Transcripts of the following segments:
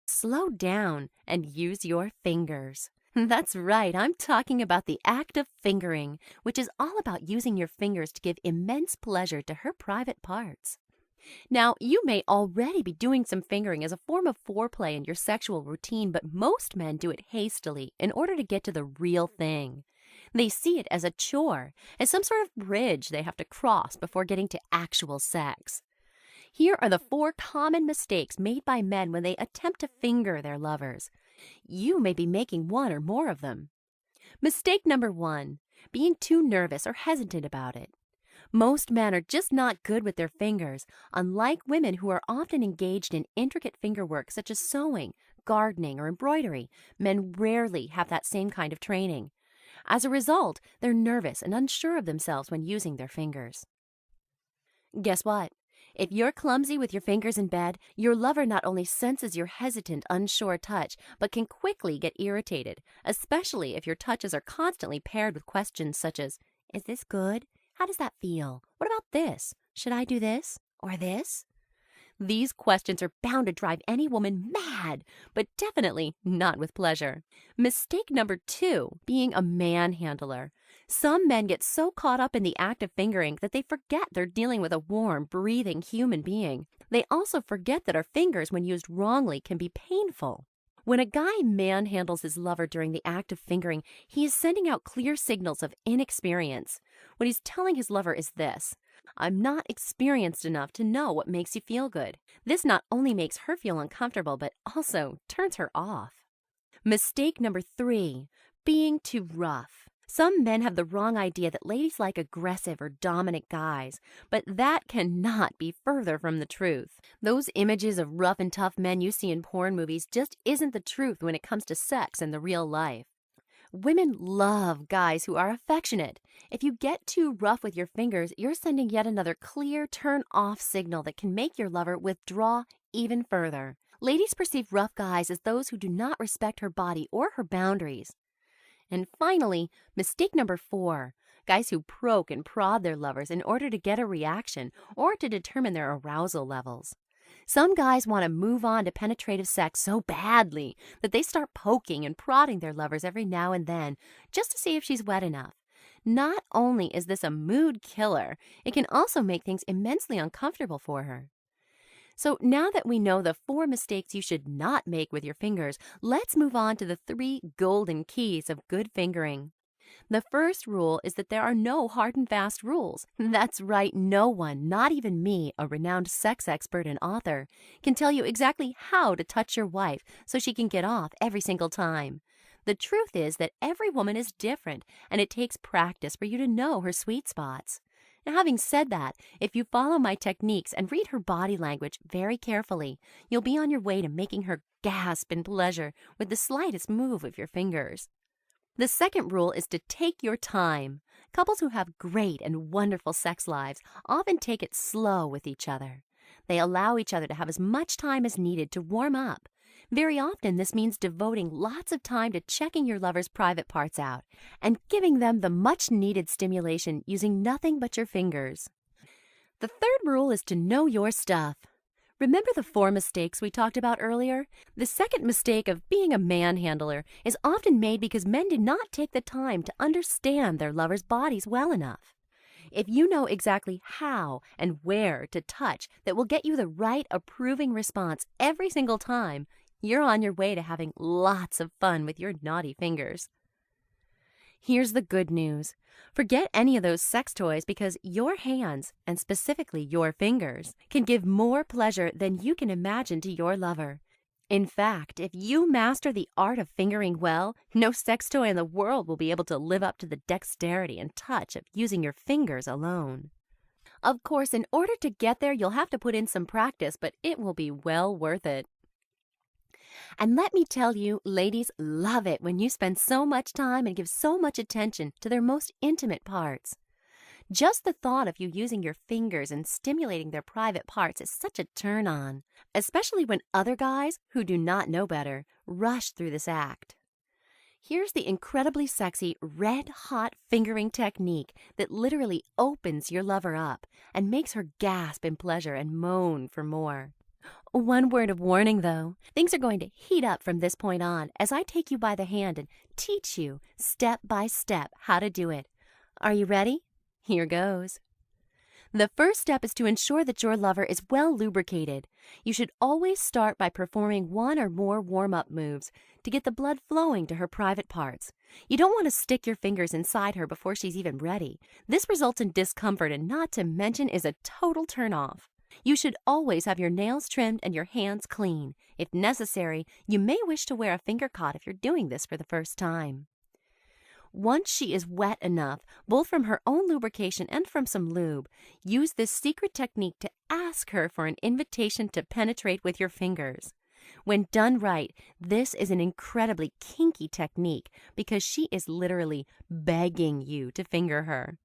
Slow down and use your fingers. That's right, I'm talking about the act of fingering, which is all about using your fingers to give immense pleasure to her private parts. Now, you may already be doing some fingering as a form of foreplay in your sexual routine, but most men do it hastily in order to get to the real thing. They see it as a chore, as some sort of bridge they have to cross before getting to actual sex. Here are the 4 common mistakes made by men when they attempt to finger their lovers. You may be making one or more of them. Mistake number 1, being too nervous or hesitant about it. Most men are just not good with their fingers, unlike women who are often engaged in intricate finger work such as sewing, gardening, or embroidery. Men rarely have that same kind of training. As a result, they're nervous and unsure of themselves when using their fingers. Guess what? If you're clumsy with your fingers in bed, your lover not only senses your hesitant, unsure touch, but can quickly get irritated, especially if your touches are constantly paired with questions such as, "Is this good? How does that feel? What about this? Should I do this? Or this?" These questions are bound to drive any woman mad, but definitely not with pleasure. Mistake number 2, being a manhandler. Some men get so caught up in the act of fingering that they forget they're dealing with a warm, breathing human being. They also forget that our fingers, when used wrongly, can be painful. When a guy manhandles his lover during the act of fingering, he is sending out clear signals of inexperience. What he's telling his lover is this: "I'm not experienced enough to know what makes you feel good." This not only makes her feel uncomfortable, but also turns her off. Mistake number 3, being too rough. Some men have the wrong idea that ladies like aggressive or dominant guys, but that cannot be further from the truth. Those images of rough and tough men you see in porn movies just isn't the truth when it comes to sex in the real life. Women love guys who are affectionate. If you get too rough with your fingers, you're sending yet another clear turn-off signal that can make your lover withdraw even further. Ladies perceive rough guys as those who do not respect her body or her boundaries. And finally, mistake number 4, guys who poke and prod their lovers in order to get a reaction or to determine their arousal levels. Some guys want to move on to penetrative sex so badly that they start poking and prodding their lovers every now and then just to see if she's wet enough. Not only is this a mood killer, it can also make things immensely uncomfortable for her. So now that we know the 4 mistakes you should not make with your fingers, let's move on to the 3 golden keys of good fingering. The first rule is that there are no hard and fast rules. That's right, no one, not even me, a renowned sex expert and author, can tell you exactly how to touch your wife so she can get off every single time. The truth is that every woman is different, and it takes practice for you to know her sweet spots. Now, having said that, if you follow my techniques and read her body language very carefully, you'll be on your way to making her gasp in pleasure with the slightest move of your fingers. The second rule is to take your time. Couples who have great and wonderful sex lives often take it slow with each other. They allow each other to have as much time as needed to warm up. Very often, this means devoting lots of time to checking your lover's private parts out and giving them the much-needed stimulation using nothing but your fingers. The third rule is to know your stuff. Remember the 4 mistakes we talked about earlier? The second mistake of being a manhandler is often made because men do not take the time to understand their lovers' bodies well enough. If you know exactly how and where to touch that will get you the right approving response every single time, you're on your way to having lots of fun with your naughty fingers. Here's the good news. Forget any of those sex toys because your hands, and specifically your fingers, can give more pleasure than you can imagine to your lover. In fact, if you master the art of fingering well, no sex toy in the world will be able to live up to the dexterity and touch of using your fingers alone. Of course, in order to get there, you'll have to put in some practice, but it will be well worth it. And let me tell you, ladies love it when you spend so much time and give so much attention to their most intimate parts. Just the thought of you using your fingers and stimulating their private parts is such a turn-on, especially when other guys, who do not know better, rush through this act. Here's the incredibly sexy, red-hot fingering technique that literally opens your lover up and makes her gasp in pleasure and moan for more. One word of warning, though. Things are going to heat up from this point on as I take you by the hand and teach you step by step how to do it. Are you ready? Here goes. The first step is to ensure that your lover is well lubricated. You should always start by performing one or more warm-up moves to get the blood flowing to her private parts. You don't want to stick your fingers inside her before she's even ready. This results in discomfort and not to mention is a total turn-off. You should always have your nails trimmed and your hands clean. If necessary, you may wish to wear a finger cot if you're doing this for the first time. Once she is wet enough, both from her own lubrication and from some lube, use this secret technique to ask her for an invitation to penetrate with your fingers. When done right, this is an incredibly kinky technique because she is literally begging you to finger her.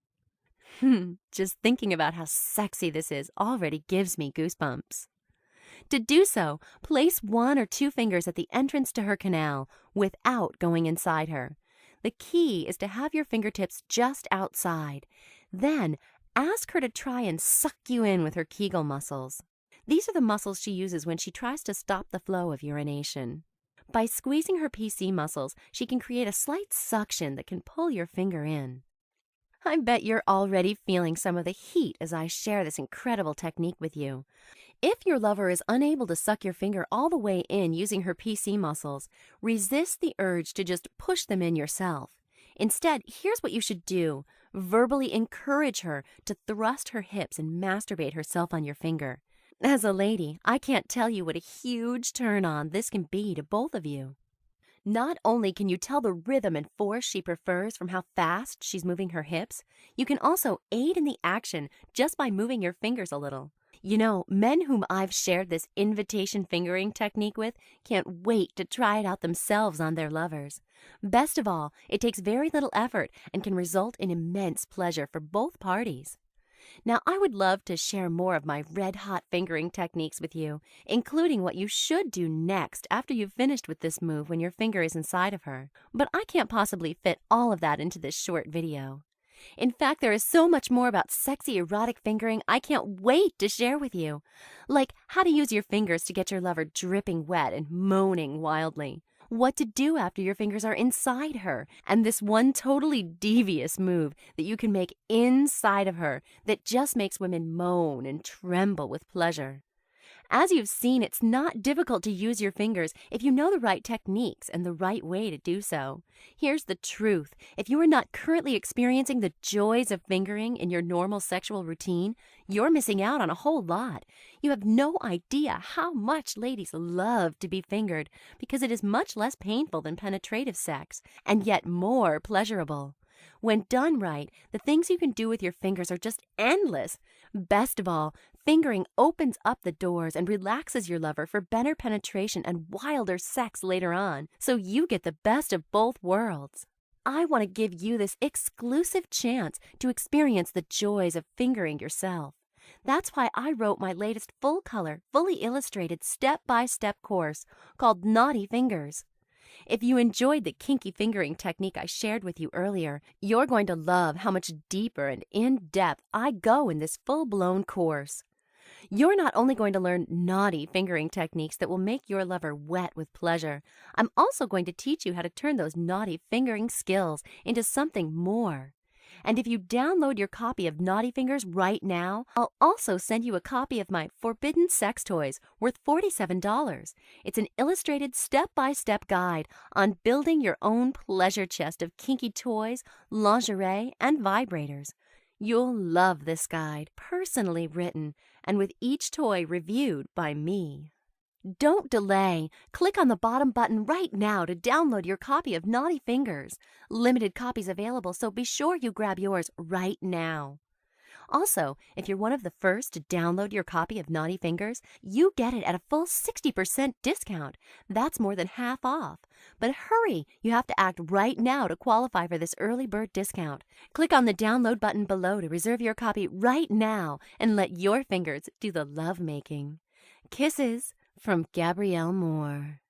Just thinking about how sexy this is already gives me goosebumps. To do so, place 1 or 2 fingers at the entrance to her canal without going inside her. The key is to have your fingertips just outside. Then, ask her to try and suck you in with her Kegel muscles. These are the muscles she uses when she tries to stop the flow of urination. By squeezing her PC muscles, she can create a slight suction that can pull your finger in. I bet you're already feeling some of the heat as I share this incredible technique with you. If your lover is unable to suck your finger all the way in using her PC muscles, resist the urge to just push them in yourself. Instead, here's what you should do. Verbally encourage her to thrust her hips and masturbate herself on your finger. As a lady, I can't tell you what a huge turn-on this can be to both of you. Not only can you tell the rhythm and force she prefers from how fast she's moving her hips, you can also aid in the action just by moving your fingers a little. You know, men whom I've shared this invitation fingering technique with can't wait to try it out themselves on their lovers. Best of all, it takes very little effort and can result in immense pleasure for both parties. Now, I would love to share more of my red-hot fingering techniques with you, including what you should do next after you've finished with this move when your finger is inside of her. But I can't possibly fit all of that into this short video. In fact, there is so much more about sexy erotic fingering I can't wait to share with you. Like how to use your fingers to get your lover dripping wet and moaning wildly. What to do after your fingers are inside her, and this one totally devious move that you can make inside of her that just makes women moan and tremble with pleasure. As you've seen, it's not difficult to use your fingers if you know the right techniques and the right way to do so. Here's the truth. If you are not currently experiencing the joys of fingering in your normal sexual routine, you're missing out on a whole lot. You have no idea how much ladies love to be fingered because it is much less painful than penetrative sex, and yet more pleasurable. When done right, the things you can do with your fingers are just endless. Best of all, fingering opens up the doors and relaxes your lover for better penetration and wilder sex later on, so you get the best of both worlds. I want to give you this exclusive chance to experience the joys of fingering yourself. That's why I wrote my latest full-color, fully illustrated step-by-step course called Naughty Fingers. If you enjoyed the kinky fingering technique I shared with you earlier, you're going to love how much deeper and in-depth I go in this full-blown course. You're not only going to learn naughty fingering techniques that will make your lover wet with pleasure, I'm also going to teach you how to turn those naughty fingering skills into something more. And if you download your copy of Naughty Fingers right now, I'll also send you a copy of my Forbidden Sex Toys worth $47. It's an illustrated step-by-step guide on building your own pleasure chest of kinky toys, lingerie, and vibrators. You'll love this guide, personally written, and with each toy reviewed by me. Don't delay. Click on the bottom button right now to download your copy of Naughty Fingers. Limited copies available, so be sure you grab yours right now. Also, if you're one of the first to download your copy of Naughty Fingers, you get it at a full 60% discount. That's more than half off. But hurry, you have to act right now to qualify for this early bird discount. Click on the download button below to reserve your copy right now and let your fingers do the lovemaking. Kisses from Gabrielle Moore.